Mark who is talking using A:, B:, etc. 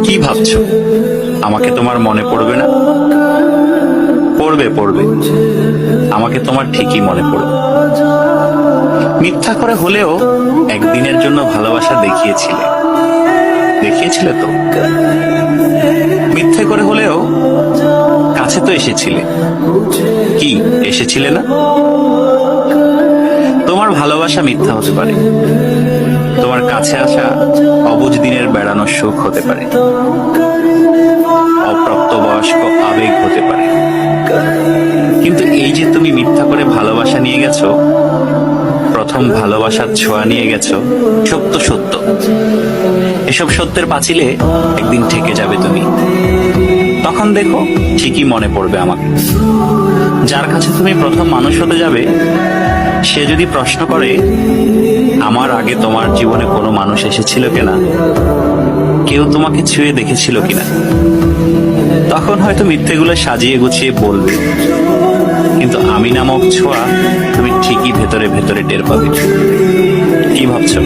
A: কি ভাবছো আমাকে তোমার মনে পড়বে না? পড়বে পড়বে, আমাকে তোমার ঠিকই মনে পড়বে। মিথ্যা করে হলেও একদিনের জন্য ভালোবাসা দেখিয়েছিলে, দেখিয়েছিলে তো। মিথ্যে করে হলেও কাছে তো এসেছিলে, কি এসেছিলে না? তোমার ভালোবাসা মিথ্যা হতে পারে, তোমার কাছে আসা অবুঝ দিনের বেড়ানোর সুখ হতে পারে, অপ্রাপ্তবয়স্ক আবেগ হতে পারে। কিন্তু এই যে তুমি মিথ্যা করে ভালোবাসা নিয়ে গেছো, প্রথম ভালোবাসার ছোঁয়া নিয়ে গেছো, সত্য সত্য। এসব সত্যের পাঁচিলে একদিন ঠেকে যাবে তুমি। তখন দেখো ঠিকই মনে পড়বে আমাকে। যার কাছে তুমি প্রথম মানুষ হতে যাবে, সে যদি প্রশ্ন করে আমার আগে তোমার জীবনে কোনো মানুষ এসেছিল কিনা, কেউ তোমাকে ছুঁয়ে দেখেছিল কিনা, তখন হয়তো মিথ্যেগুলো সাজিয়ে গুছিয়ে বলবে, কিন্তু আমি নামক ছোঁয়া তুমি ঠিকই ভেতরে ভেতরে টের পাবে। কি ভাবছো?